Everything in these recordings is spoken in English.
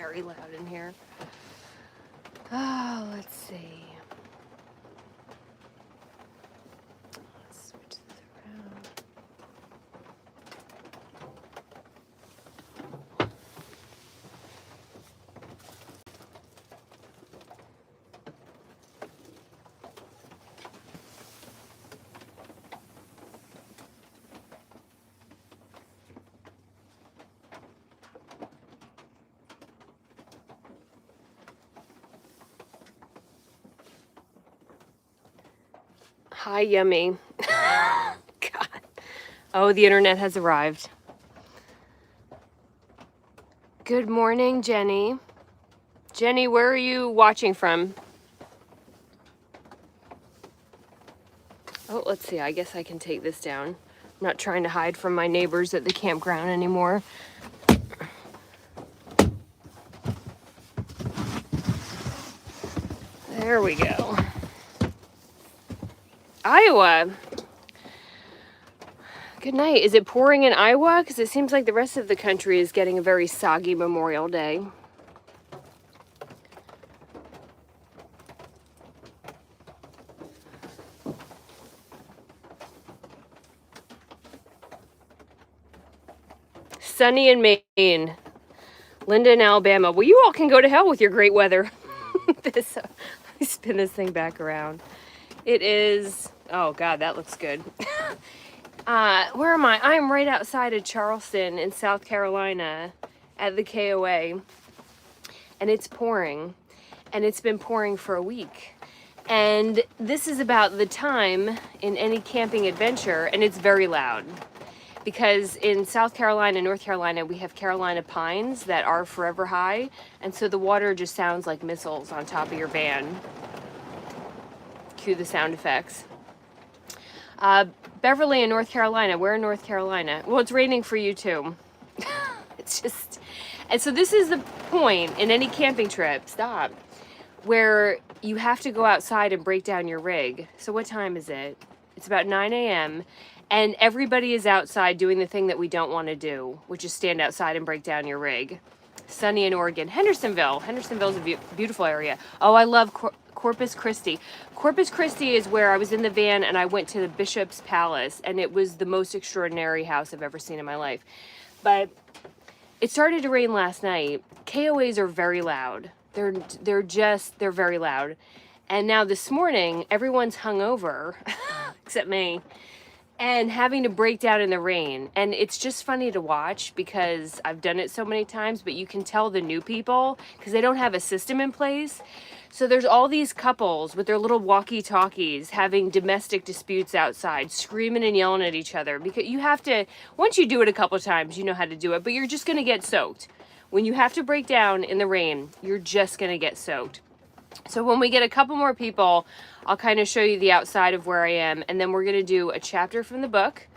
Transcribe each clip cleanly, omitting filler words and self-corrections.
very loud in here. Oh, let's see. Let's switch this around. Hi, yummy. God. Oh, the internet has arrived. Good morning, Jenny. Jenny, where are you watching from? Oh, let's see. I guess I can take this down. I'm not trying to hide from my neighbors at the campground anymore. There we go. Iowa. Good night. Is it pouring in Iowa? Because it seems like the rest of the country is getting a very soggy Memorial Day. Sunny in Maine. Linda in Alabama. Well, you all can go to hell with your great weather. Let me spin this thing back around. It is, oh God, that looks good. Where am I? I'm right outside of Charleston in South Carolina at the KOA. And it's pouring. And it's been pouring for a week. And this is about the time in any camping adventure, and it's very loud. Because in South Carolina, North Carolina, we have Carolina pines that are forever high. And so the water just sounds like missiles on top of your van. Cue the sound effects. Beverly in North Carolina. Where in North Carolina? Well, it's raining for you too. It's just, and so this is the point in any camping trip, stop, where you have to go outside and break down your rig. So what time is it? It's about 9 a.m. and everybody is outside doing the thing that we don't want to do, which is stand outside and break down your rig. Sunny in Oregon. Hendersonville. Hendersonville's a beautiful area. Oh, I love Corpus Christi. Corpus Christi is where I was in the van and I went to the Bishop's Palace, and it was the most extraordinary house I've ever seen in my life. But it started to rain last night. KOAs are very loud. They're very loud. And now this morning, everyone's hungover, except me, and having to break down in the rain. And it's just funny to watch because I've done it so many times, but you can tell the new people because they don't have a system in place. So there's all these couples with their little walkie-talkies having domestic disputes outside, screaming and yelling at each other, because you have to, once you do it a couple times, you know how to do it, but you're just going to get soaked. When you have to break down in the rain, you're just going to get soaked. So when we get a couple more people, I'll kind of show you the outside of where I am, and then we're going to do a chapter from the book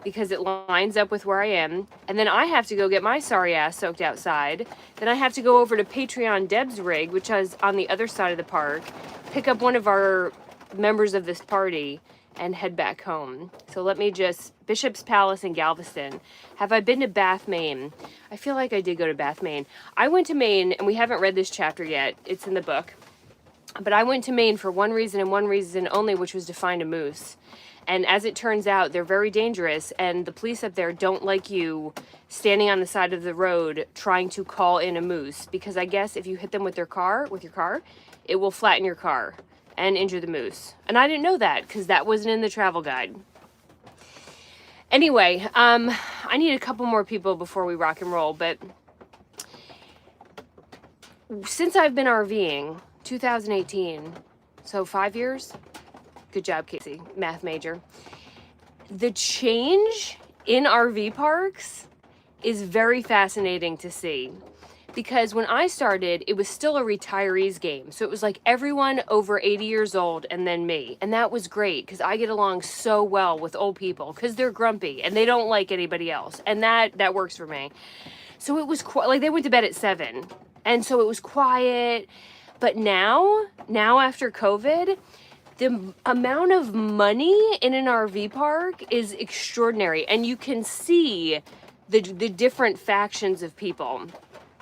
because it lines up with where I am. And then I have to go get my sorry ass soaked outside. Then I have to go over to Patreon Deb's rig, which is on the other side of the park, pick up one of our members of this party, and head back home. So let me just, Bishop's Palace in Galveston. Have I been to Bath, Maine? I feel like I did go to Bath, Maine. I went to Maine, and we haven't read this chapter yet. It's in the book. But I went to Maine for one reason and one reason only, which was to find a moose. And as it turns out, they're very dangerous, and the police up there don't like you standing on the side of the road trying to call in a moose, because I guess if you hit them with your car, it will flatten your car and injure the moose. And I didn't know that because that wasn't in the travel guide. Anyway, I need a couple more people before we rock and roll, but since I've been RVing, 2018, so 5 years. Good job, Casey, math major. The change in RV parks is very fascinating to see, because when I started, it was still a retirees game. So it was like everyone over 80 years old and then me. And that was great because I get along so well with old people because they're grumpy and they don't like anybody else. And that works for me. So it was like they went to bed at 7. And so it was quiet. But now after COVID, the amount of money in an RV park is extraordinary. And you can see the different factions of people.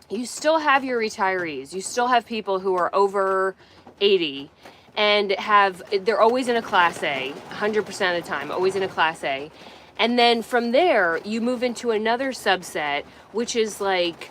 you still have your retirees. You still have people who are over 80 and they're always in a Class A, 100% of the time, always in a Class A. And then from there, you move into another subset, which is like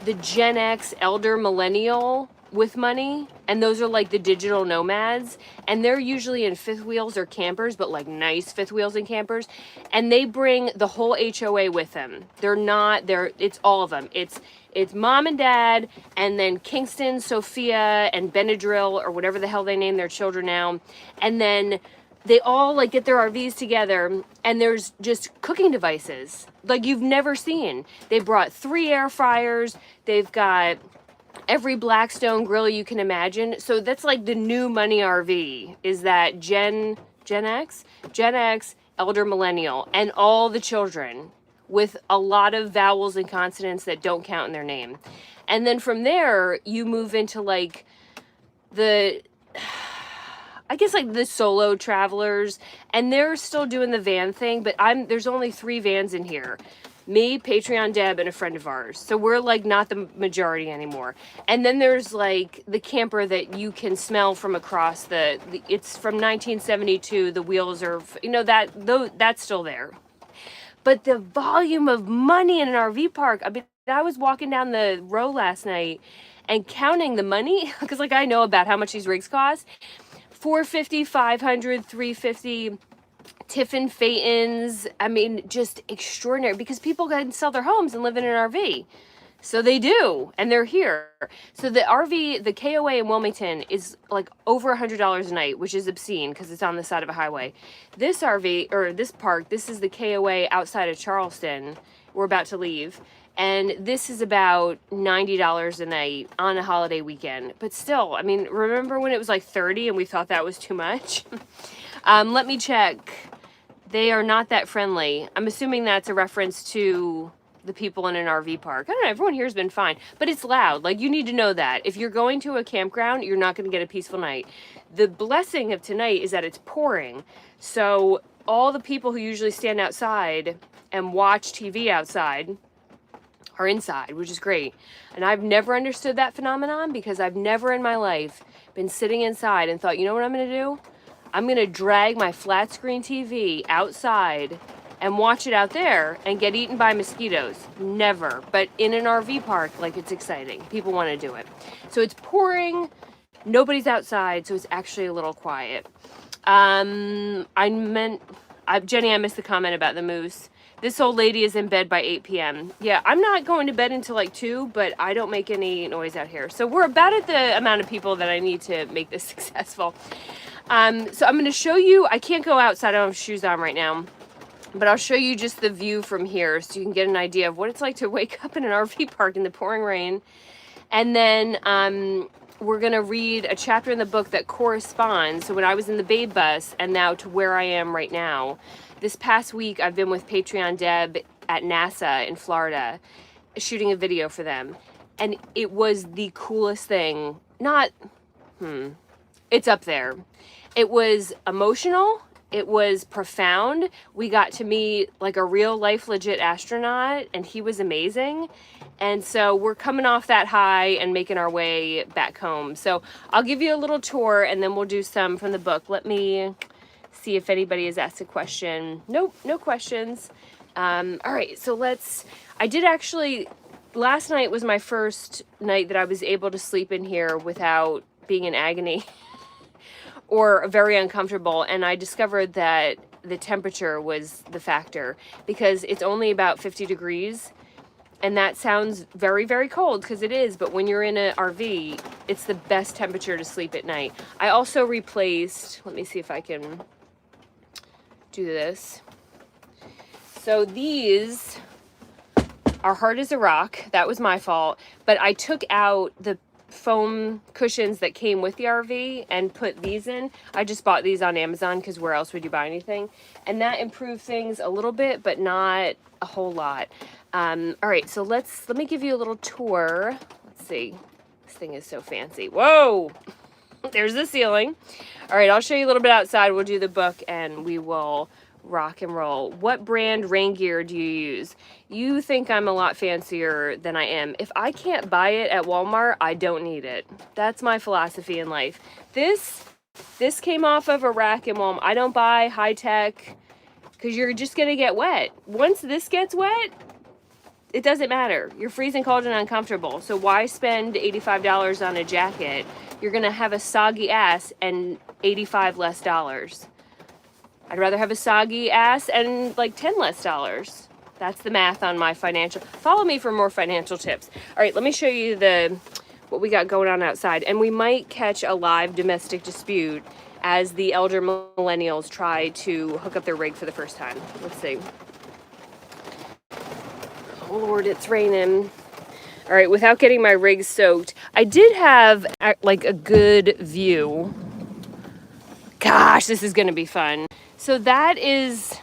the Gen X elder millennial with money, and those are like the digital nomads, and they're usually in fifth wheels or campers, but like nice fifth wheels and campers, and they bring the whole HOA with them. It's all of them. It's mom and dad, and then Kingston, Sophia, and Benadryl, or whatever the hell they name their children now, and then they all like get their RVs together, and there's just cooking devices like you've never seen. They brought 3 air fryers. They've got every Blackstone grill you can imagine. So that's like the new money RV, is that Gen X, elder millennial, and all the children with a lot of vowels and consonants that don't count in their name. And then from there, you move into like I guess like the solo travelers, and they're still doing the van thing, but there's only 3 vans in here. Me, Patreon Deb, and a friend of ours. So we're like not the majority anymore. And then there's like the camper that you can smell from across it's from 1972. The wheels are, that's still there. But the volume of money in an RV park, I mean, I was walking down the row last night and counting the money, because like I know about how much these rigs cost. $450, $500, $350, Tiffin Phaetons. I mean, just extraordinary, because people can sell their homes and live in an RV. So they do, and they're here. So the RV, the KOA in Wilmington is like over $100 a night, which is obscene because it's on the side of a highway. This RV, or this park, this is the KOA outside of Charleston. We're about to leave. And this is about $90 a night on a holiday weekend. But still, I mean, remember when it was like 30 and we thought that was too much? Let me check. They are not that friendly. I'm assuming that's a reference to the people in an RV park. I don't know, everyone here has been fine. But it's loud. Like, you need to know that. If you're going to a campground, you're not going to get a peaceful night. The blessing of tonight is that it's pouring. So all the people who usually stand outside and watch TV outside are inside, which is great. And I've never understood that phenomenon, because I've never in my life been sitting inside and thought, you know what I'm going to do? I'm going to drag my flat screen TV outside and watch it out there and get eaten by mosquitoes. Never. But in an RV park, like, it's exciting. People want to do it. So it's pouring. Nobody's outside, so it's actually a little quiet. Jenny, I missed the comment about the moose. This old lady is in bed by 8 p.m. Yeah, I'm not going to bed until like 2, but I don't make any noise out here. So we're about at the amount of people that I need to make this successful. So I'm going to show you, I can't go outside, I don't have shoes on right now, but I'll show you just the view from here so you can get an idea of what it's like to wake up in an RV park in the pouring rain. And then we're going to read a chapter in the book that corresponds to when I was in the Babe Bus and now to where I am right now. This past week, I've been with Patreon Deb at NASA in Florida, shooting a video for them. And it was the coolest thing. It's up there. It was emotional. It was profound. We got to meet like a real life legit astronaut, and he was amazing. And so we're coming off that high and making our way back home. So I'll give you a little tour, and then we'll do some from the book. Let me see if anybody has asked a question. Nope, no questions. All right, so I did actually, last night was my first night that I was able to sleep in here without being in agony or very uncomfortable. And I discovered that the temperature was the factor, because it's only about 50 degrees. And that sounds very, very cold, because it is. But when you're in an RV, it's the best temperature to sleep at night. I also replaced, let me see if I can do this. So these are hard as a rock. That was my fault. But I took out the foam cushions that came with the RV and put these in. I just bought these on Amazon, because where else would you buy anything? And that improved things a little bit, but not a whole lot. All right, so let me give you a little tour. Let's see. This thing is so fancy. Whoa! There's the ceiling. All right, I'll show you a little bit outside. We'll do the book, and we will Rock and roll. What brand rain gear do you use? You think I'm a lot fancier than I am. If I can't buy it at Walmart, I don't need it. That's my philosophy in life. This came off of a rack in Walmart. I don't buy high tech because you're just gonna get wet. Once this gets wet, it doesn't matter. You're freezing cold and uncomfortable. So why spend $85 on a jacket? You're gonna have a soggy ass and $85 less dollars. I'd rather have a soggy ass and like $10 less dollars. That's the math on my financial. Follow me for more financial tips. All right, let me show you what we got going on outside. And we might catch a live domestic dispute as the elder millennials try to hook up their rig for the first time. Let's see. Oh Lord, it's raining. All right, without getting my rig soaked, I did have like a good view. Gosh, this is gonna be fun. So that is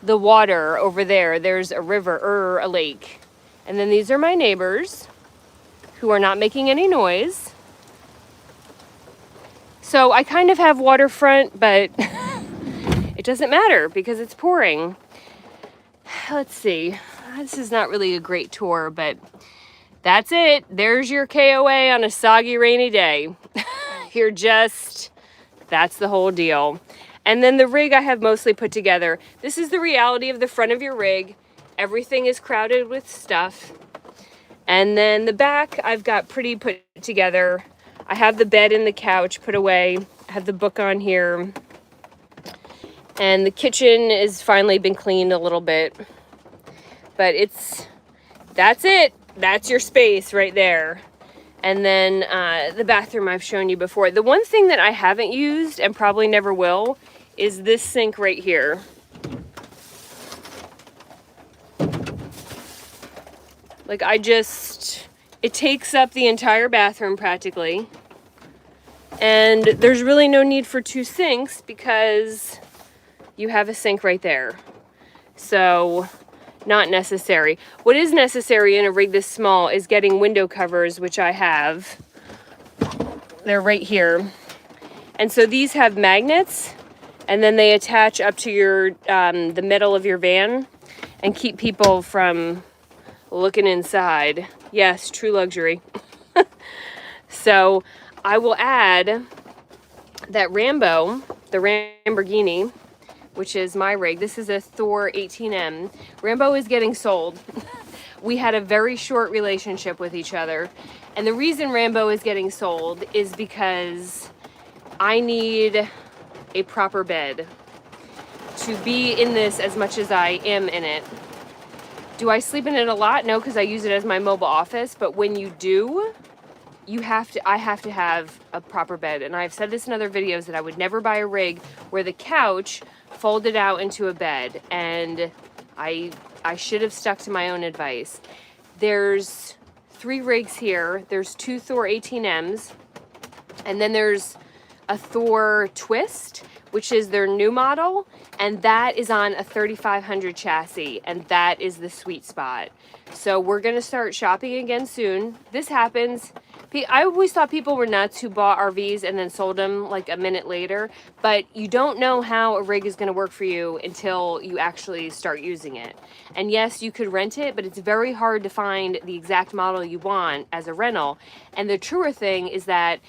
the water over there. There's a river or a lake. And then these are my neighbors who are not making any noise. So I kind of have waterfront, but it doesn't matter because it's pouring. Let's see. This is not really a great tour, but that's it. There's your KOA on a soggy, rainy day. That's the whole deal. And then the rig I have mostly put together. This is the reality of the front of your rig. Everything is crowded with stuff. And then the back I've got pretty put together. I have the bed and the couch put away. I have the book on here. And the kitchen has finally been cleaned a little bit. But that's it. That's your space right there. And then the bathroom I've shown you before. The one thing that I haven't used and probably never will is this sink right here. Like it takes up the entire bathroom practically. And there's really no need for two sinks because you have a sink right there. So not necessary. What is necessary in a rig this small is getting window covers, which I have. They're right here. And so these have magnets, and then they attach up to your the metal of your van and keep people from looking inside. Yes, true luxury. So I will add that RAMbo, the Lamborghini, which is my rig. This is a Thor 18M. RAMbo is getting sold. We had a very short relationship with each other. And the reason RAMbo is getting sold is because I need a proper bed to be in this as much as I am in it. Do I sleep in it a lot? No, because I use it as my mobile office. But when you do, I have to have a proper bed. And I've said this in other videos that I would never buy a rig where the couch folded out into a bed. And I should have stuck to my own advice. There's 3 rigs here. There's 2 Thor 18Ms. And then there's a Thor Twist, which is their new model. And that is on a 3500 chassis. And that is the sweet spot. So we're going to start shopping again soon. This happens. I always thought people were nuts who bought RVs and then sold them like a minute later, but you don't know how a rig is going to work for you until you actually start using it. And yes, you could rent it, but it's very hard to find the exact model you want as a rental. And the truer thing is that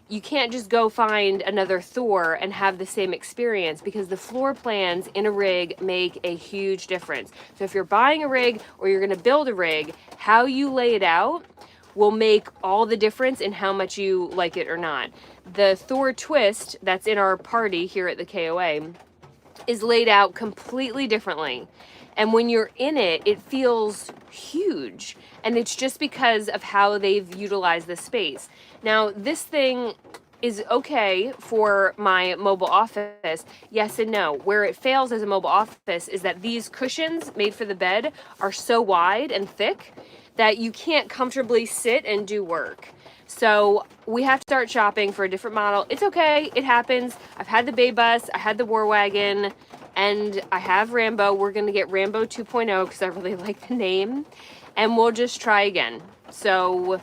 you can't just go find another Thor and have the same experience because the floor plans in a rig make a huge difference. So if you're buying a rig or you're going to build a rig, how you lay it out will make all the difference in how much you like it or not. The Thor Twist that's in our party here at the KOA is laid out completely differently. And when you're in it, it feels huge. And it's just because of how they've utilized the space. Now, this thing is okay for my mobile office. Yes and no. Where it fails as a mobile office is that these cushions made for the bed are so wide and thick that you can't comfortably sit and do work. So we have to start shopping for a different model. It's okay. It happens. I've had the Bay Bus. I had the War Wagon. And I have RAMbo. We're going to get RAMbo 2.0 because I really like the name. And we'll just try again. So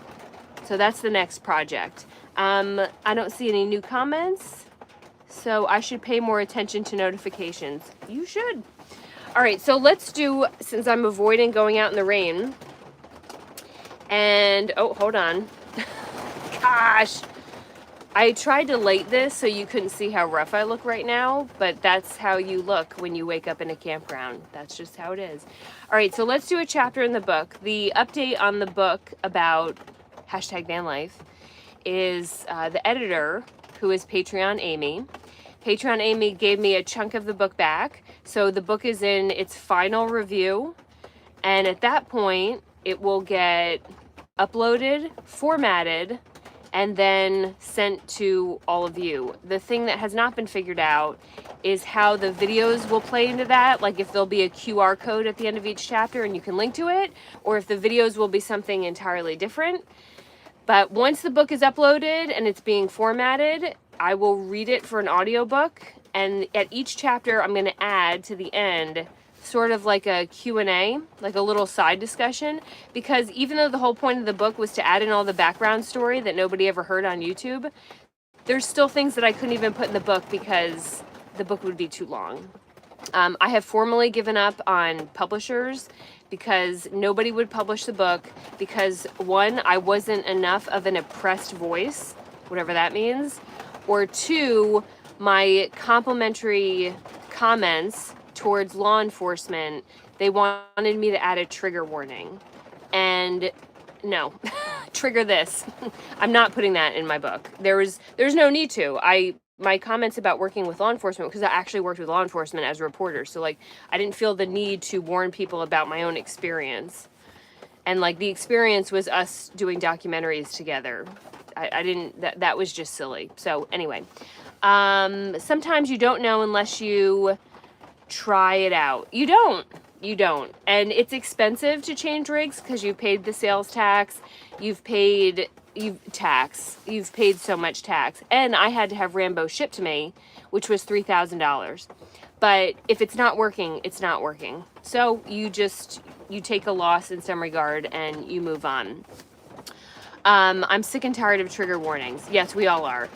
that's the next project. I don't see any new comments. So I should pay more attention to notifications. You should. All right, so let's do, since I'm avoiding going out in the rain, and, oh, hold on. Gosh. I tried to light this so you couldn't see how rough I look right now, but that's how you look when you wake up in a campground. That's just how it is. All right, so let's do a chapter in the book. The update on the book about #vanlife is the editor, who is Patreon Amy. Patreon Amy gave me a chunk of the book back, so the book is in its final review, and at that point, it will get uploaded, formatted, and then sent to all of you. The thing that has not been figured out is how the videos will play into that, like if there'll be a QR code at the end of each chapter and you can link to it, or if the videos will be something entirely different. But once the book is uploaded and it's being formatted, I will read it for an audiobook, and at each chapter I'm going to add to the end sort of like a Q&A, like a little side discussion, because even though the whole point of the book was to add in all the background story that nobody ever heard on YouTube, there's still things that I couldn't even put in the book because the book would be too long. I have formally given up on publishers because nobody would publish the book because, one, I wasn't enough of an oppressed voice, whatever that means, or two, my complimentary comments towards law enforcement, they wanted me to add a trigger warning. And no, trigger this. I'm not putting that in my book. There's no need to. My comments about working with law enforcement, because I actually worked with law enforcement as a reporter, so like I didn't feel the need to warn people about my own experience. And like the experience was us doing documentaries together. I didn't, that was just silly. So anyway, sometimes you don't know unless you try it out. You don't. And it's expensive to change rigs because you've paid the sales tax, you've paid so much tax. And I had to have RAMbo shipped to me, which was $3,000. But if it's not working, it's not working. So you take a loss in some regard and you move on. I'm sick and tired of trigger warnings. Yes, we all are.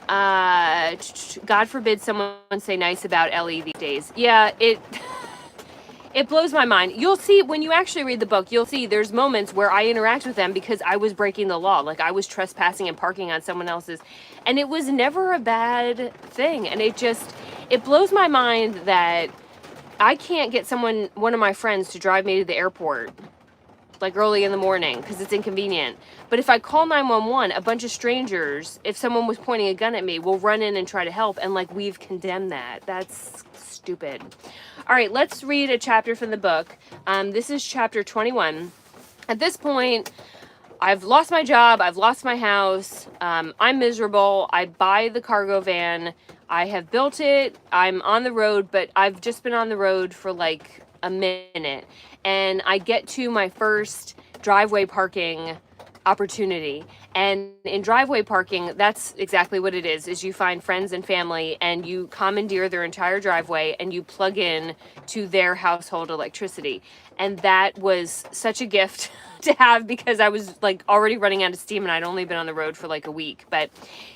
God forbid someone say nice about Ellie these days. Yeah, it blows my mind. You'll see when you actually read the book, you'll see there's moments where I interact with them because I was breaking the law. Like I was trespassing and parking on someone else's, and it was never a bad thing. And it blows my mind that I can't get one of my friends to drive me to the airport like early in the morning because it's inconvenient. But if I call 911, a bunch of strangers, if someone was pointing a gun at me, will run in and try to help. And like, we've condemned that. That's stupid. All right, let's read a chapter from the book. This is chapter 21. At this point, I've lost my job. I've lost my house. I'm miserable. I buy the cargo van. I have built it. I'm on the road, but I've just been on the road for like a minute. And I get to my first driveway parking opportunity. And in driveway parking, that's exactly what it is you find friends and family and you commandeer their entire driveway and you plug in to their household electricity. And that was such a gift to have because I was like already running out of steam and I'd only been on the road for like a week. But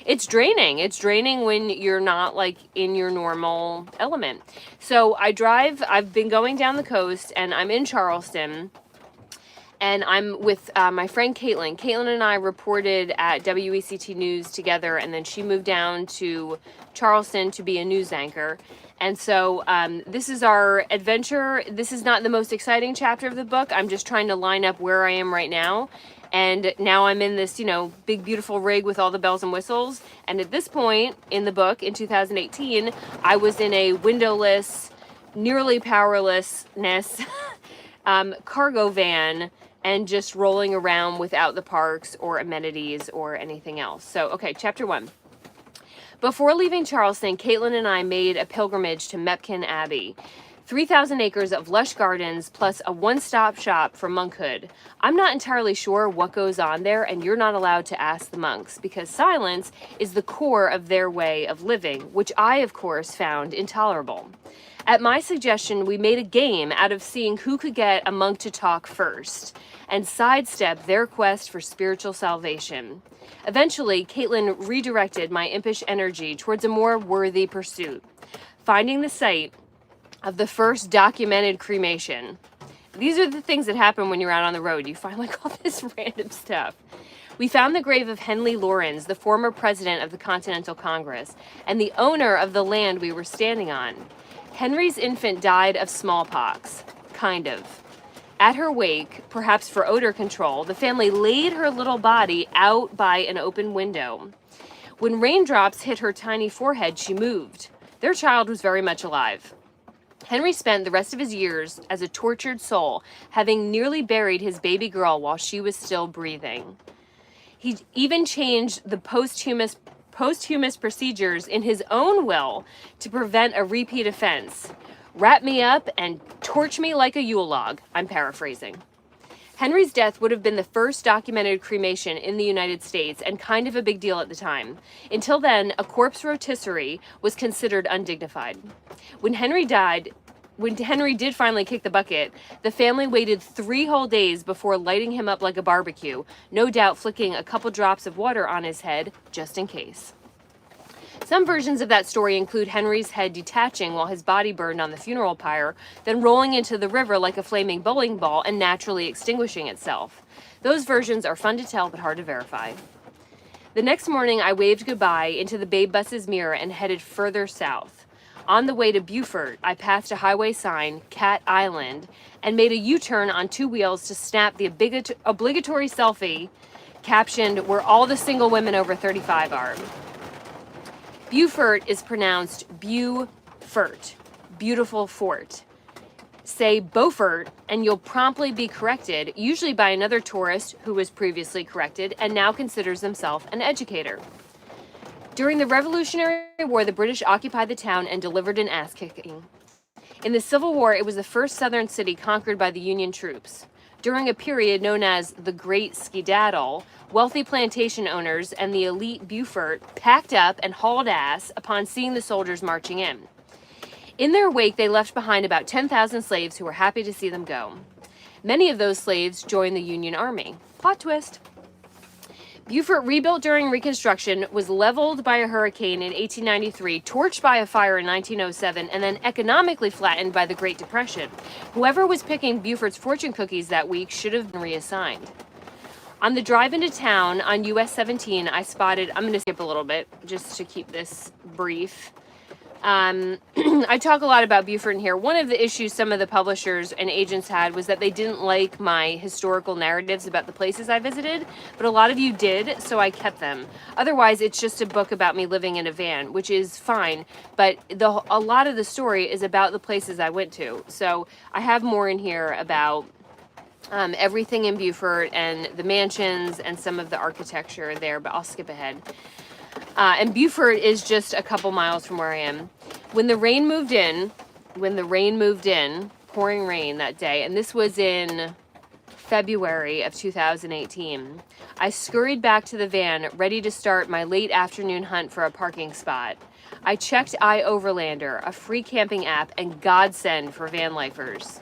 it's draining. It's draining when you're not like in your normal element. So I've been going down the coast and I'm in Charleston. And I'm with my friend Caitlin. Caitlin and I reported at WECT News together, and then she moved down to Charleston to be a news anchor. And so this is our adventure. This is not the most exciting chapter of the book. I'm just trying to line up where I am right now. And now I'm in this, big, beautiful rig with all the bells and whistles. And at this point in the book, in 2018, I was in a windowless, nearly powerlessness cargo van and just rolling around without the parks or amenities or anything else. So, okay, chapter 1. Before leaving Charleston, Caitlin and I made a pilgrimage to Mepkin Abbey. 3,000 acres of lush gardens plus a one-stop shop for monkhood. I'm not entirely sure what goes on there, and you're not allowed to ask the monks because silence is the core of their way of living, which I, of course, found intolerable. At my suggestion, we made a game out of seeing who could get a monk to talk first and sidestep their quest for spiritual salvation. Eventually, Caitlin redirected my impish energy towards a more worthy pursuit, finding the site of the first documented cremation. These are the things that happen when you're out on the road. You find like all this random stuff. We found the grave of Henry Laurens, the former president of the Continental Congress, and the owner of the land we were standing on. Henry's infant died of smallpox. Kind of. At her wake, perhaps for odor control, the family laid her little body out by an open window. When raindrops hit her tiny forehead, she moved. Their child was very much alive. Henry spent the rest of his years as a tortured soul, having nearly buried his baby girl while she was still breathing. He even changed the posthumous procedures in his own will to prevent a repeat offense. Wrap me up and torch me like a Yule log. I'm paraphrasing. Henry's death would have been the first documented cremation in the United States and kind of a big deal at the time. Until then, a corpse rotisserie was considered undignified. When Henry did finally kick the bucket, the family waited 3 whole days before lighting him up like a barbecue, no doubt flicking a couple drops of water on his head, just in case. Some versions of that story include Henry's head detaching while his body burned on the funeral pyre, then rolling into the river like a flaming bowling ball and naturally extinguishing itself. Those versions are fun to tell but hard to verify. The next morning, I waved goodbye into the Babe bus's mirror and headed further south. On the way to Beaufort, I passed a highway sign, Cat Island, and made a U-turn on 2 wheels to snap the obligatory selfie captioned, "Where all the single women over 35 are." Beaufort is pronounced Beau-fort, beautiful fort. Say Beaufort and you'll promptly be corrected, usually by another tourist who was previously corrected and now considers himself an educator. During the Revolutionary War, the British occupied the town and delivered an ass-kicking. In the Civil War, it was the first southern city conquered by the Union troops. During a period known as the Great Skedaddle, wealthy plantation owners and the elite Beaufort packed up and hauled ass upon seeing the soldiers marching in. In their wake, they left behind about 10,000 slaves who were happy to see them go. Many of those slaves joined the Union Army. Plot twist. Beaufort, rebuilt during Reconstruction, was leveled by a hurricane in 1893, torched by a fire in 1907, and then economically flattened by the Great Depression. Whoever was picking Beaufort's fortune cookies that week should have been reassigned. On the drive into town on US 17, I spotted, I'm going to skip a little bit just to keep this brief. I talk a lot about Beaufort in here. One of the issues some of the publishers and agents had was that they didn't like my historical narratives about the places I visited, but a lot of you did, so I kept them. Otherwise, it's just a book about me living in a van, which is fine, but a lot of the story is about the places I went to. So I have more in here about everything in Beaufort and the mansions and some of the architecture there, but I'll skip ahead. And Beaufort is just a couple miles from where I am. When the rain moved in, pouring rain that day, and this was in February of 2018, I scurried back to the van, ready to start my late afternoon hunt for a parking spot. I checked iOverlander, a free camping app and godsend for van lifers.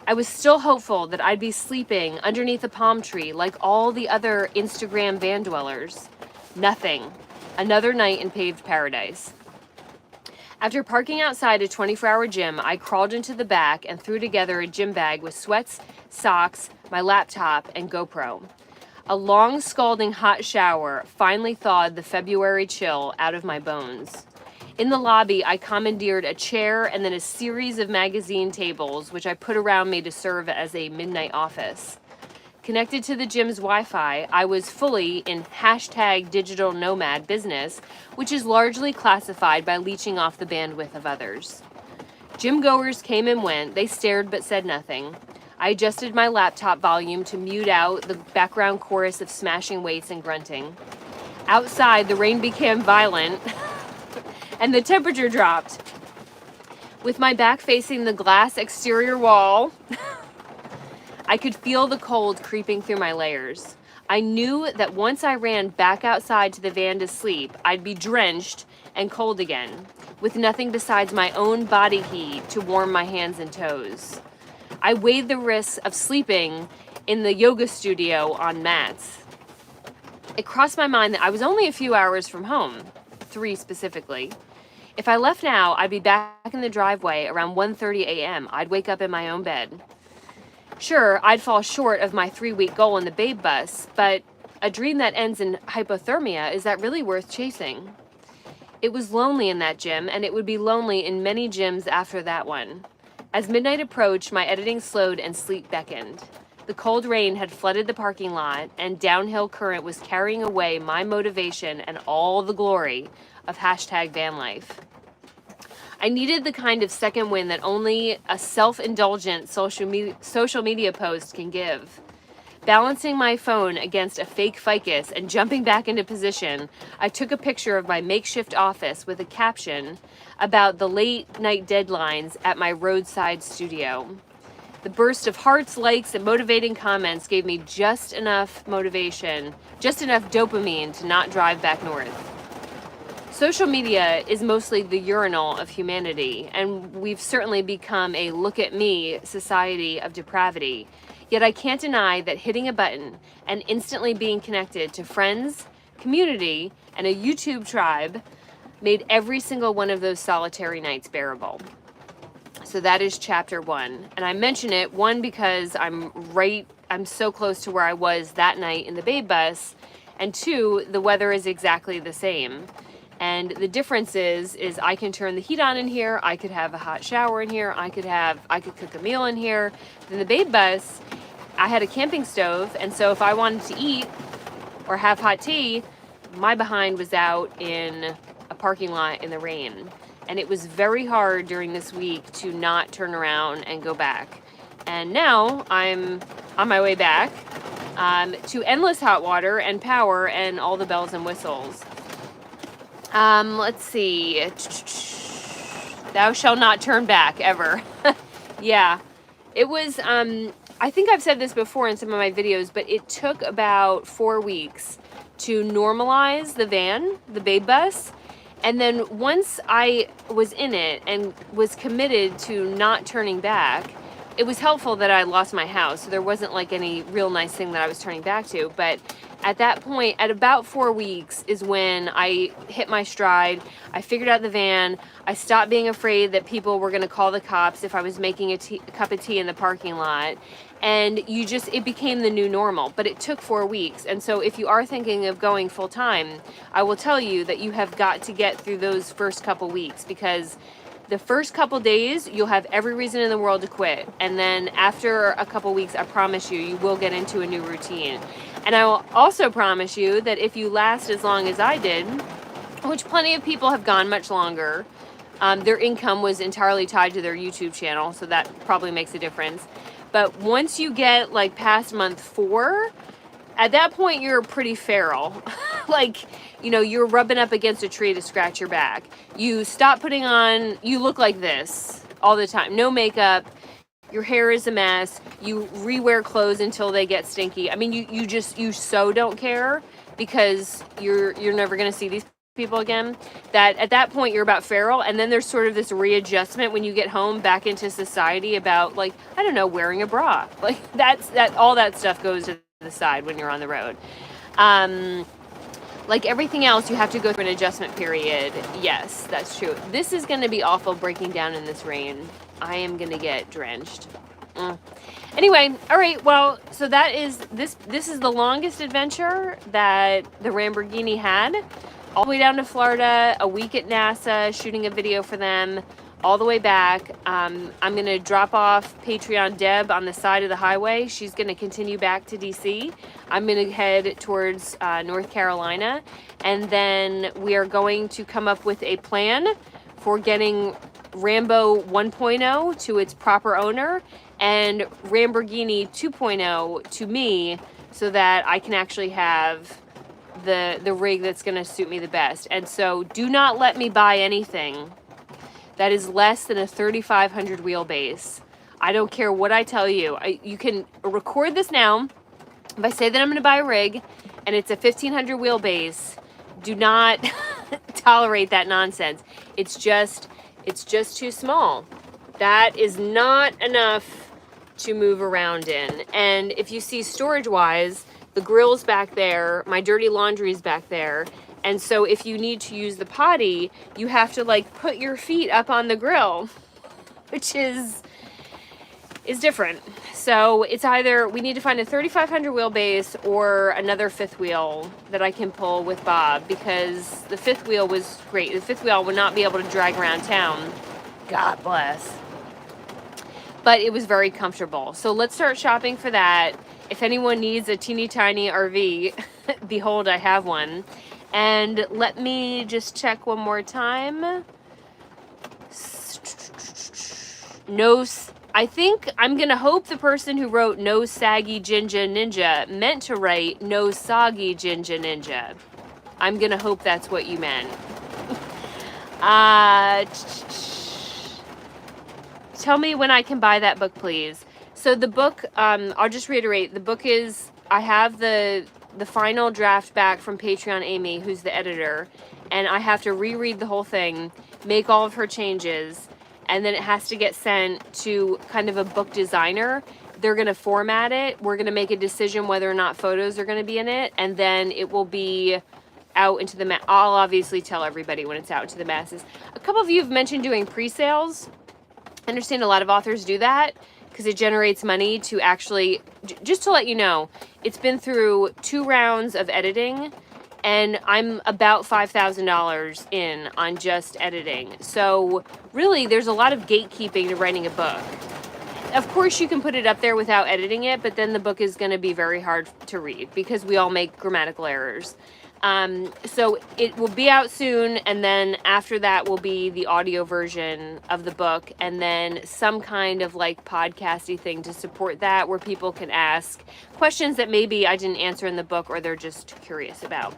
I was still hopeful that I'd be sleeping underneath a palm tree like all the other Instagram van dwellers. Nothing. Another night in paved paradise. After parking outside a 24-hour gym, I crawled into the back and threw together a gym bag with sweats, socks, my laptop, and GoPro. A long, scalding hot shower finally thawed the February chill out of my bones. In the lobby, I commandeered a chair and then a series of magazine tables, which I put around me to serve as a midnight office. Connected to the gym's Wi-Fi, I was fully in #digital nomad business, which is largely classified by leeching off the bandwidth of others. Gym goers came and went. They stared but said nothing. I adjusted my laptop volume to mute out the background chorus of smashing weights and grunting. Outside, the rain became violent and the temperature dropped. With my back facing the glass exterior wall, I could feel the cold creeping through my layers. I knew that once I ran back outside to the van to sleep, I'd be drenched and cold again, with nothing besides my own body heat to warm my hands and toes. I weighed the risks of sleeping in the yoga studio on mats. It crossed my mind that I was only a few hours from home, 3 specifically. If I left now, I'd be back in the driveway around 1:30 a.m. I'd wake up in my own bed. Sure, I'd fall short of my 3-week goal in the babe bus, but a dream that ends in hypothermia, is that really worth chasing? It was lonely in that gym, and it would be lonely in many gyms after that one. As midnight approached, my editing slowed and sleep beckoned. The cold rain had flooded the parking lot, and downhill current was carrying away my motivation and all the glory of #van life. I needed the kind of second wind that only a self-indulgent social media post can give. Balancing my phone against a fake ficus and jumping back into position, I took a picture of my makeshift office with a caption about the late night deadlines at my roadside studio. The burst of hearts, likes, and motivating comments gave me just enough motivation, just enough dopamine to not drive back north. Social media is mostly the urinal of humanity, and we've certainly become a look at me society of depravity. Yet I can't deny that hitting a button and instantly being connected to friends, community, and a YouTube tribe made every single one of those solitary nights bearable. So that is chapter 1. And I mention it, 1, because I'm so close to where I was that night in the babe bus, and 2, the weather is exactly the same. And the difference is I can turn the heat on in here, I could have a hot shower in here, I could cook a meal in here. In the babe bus, I had a camping stove, and so if I wanted to eat or have hot tea, my behind was out in a parking lot in the rain. And it was very hard during this week to not turn around and go back. And now I'm on my way back to endless hot water and power and all the bells and whistles. Let's see. Thou shalt not turn back ever. Yeah. It was, I think I've said this before in some of my videos, but it took about 4 weeks to normalize the van, the babe bus. And then once I was in it and was committed to not turning back, it was helpful that I lost my house. So there wasn't like any real nice thing that I was turning back to. But at that point, at about 4 weeks is when I hit my stride. I figured out the van. I stopped being afraid that people were going to call the cops if I was making a cup of tea in the parking lot. And it became the new normal, but it took 4 weeks. And so if you are thinking of going full time, I will tell you that you have got to get through those first couple weeks, because the first couple days, you'll have every reason in the world to quit. And then after a couple weeks, I promise you, you will get into a new routine. And I will also promise you that if you last as long as I did, which plenty of people have gone much longer, their income was entirely tied to their YouTube channel, so that probably makes a difference. But once you get like past month 4, at that point you're pretty feral. Like, you know, you're rubbing up against a tree to scratch your back. You stop putting on, you look like this all the time. No makeup. Your hair is a mess. You rewear clothes until they get stinky. I mean, you so don't care, because you're never going to see these people again, that at that point you're about feral. And then there's sort of this readjustment when you get home back into society about, like, I don't know, wearing a bra. Like all that stuff goes to the side when you're on the road. Like everything else, you have to go through an adjustment period. Yes, that's true. This is going to be awful breaking down in this rain. I am going to get drenched. Anyway, all right, well, so that is, this is the longest adventure that the Lamborghini had. All the way down to Florida, a week at NASA, shooting a video for them, all the way back. I'm going to drop off Patreon Deb on the side of the highway. She's going to continue back to DC. I'm going to head towards North Carolina. And then we are going to come up with a plan for getting RAMbo 1.0 to its proper owner and Lamborghini 2.0 to me, so that I can actually have the rig that's going to suit me the best. And so do not let me buy anything that is less than a 3,500 wheelbase. I don't care what I tell you. You can record this now. If I say that I'm going to buy a rig and it's a 1,500 wheelbase, do not tolerate that nonsense. It's just too small. That is not enough to move around in. And if you see storage-wise, the grill's back there, my dirty laundry's back there, And so if you need to use the potty, you have to like put your feet up on the grill, which is different. So it's either we need to find a 3500 wheelbase or another fifth wheel that I can pull with Bob, because the fifth wheel was great. The fifth wheel would not be able to drag around town. God bless. But it was very comfortable. So let's start shopping for that. If anyone needs a teeny tiny RV, behold, I have one. And let me just check one more time. No, I think I'm going to hope the person who wrote no saggy Jinja Ninja meant to write no soggy Jinja Ninja. I'm going to hope that's what you meant. Tell me when I can buy that book, please. So the book, I'll just reiterate, the book is, I have the final draft back from Patreon Amy, who's the editor, and I have to reread the whole thing, make all of her changes, and then it has to get sent to kind of a book designer. They're going to format it. We're going to make a decision whether or not photos are going to be in it, and then it will be out into the I'll obviously tell everybody when it's out into the masses. A couple of you have mentioned doing pre-sales. I understand a lot of authors do that because it generates money to actually, just to let you know, it's been through 2 rounds of editing, and I'm about $5,000 in on just editing. So really, there's a lot of gatekeeping to writing a book. Of course, you can put it up there without editing it, but then the book is going to be very hard to read because we all make grammatical errors. So it will be out soon, and then after that will be the audio version of the book, and then some kind of like podcasty thing to support that, where people can ask questions that maybe I didn't answer in the book or they're just curious about.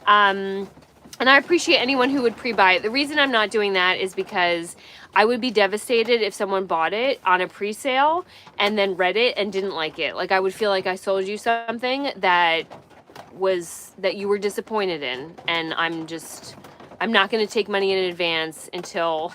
And I appreciate anyone who would pre-buy it. The reason I'm not doing that is because I would be devastated if someone bought it on a pre-sale and then read it and didn't like it. Like, I would feel like I sold you something that you were disappointed in, and I'm not going to take money in advance until,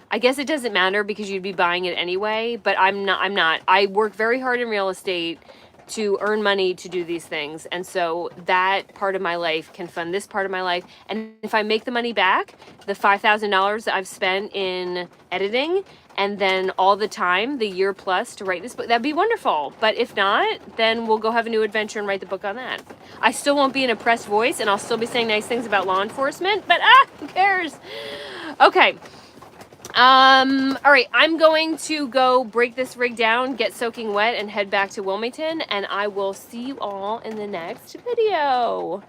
I guess it doesn't matter because you'd be buying it anyway, but I'm not. I work very hard in real estate to earn money to do these things, and so that part of my life can fund this part of my life. And if I make the money back, the $5,000 that I've spent in editing, and then all the time, the year plus to write this book, that'd be wonderful. But if not, then we'll go have a new adventure and write the book on that. I still won't be an oppressed voice, and I'll still be saying nice things about law enforcement, but who cares? Okay. All right, I'm going to go break this rig down, get soaking wet, and head back to Wilmington, and I will see you all in the next video.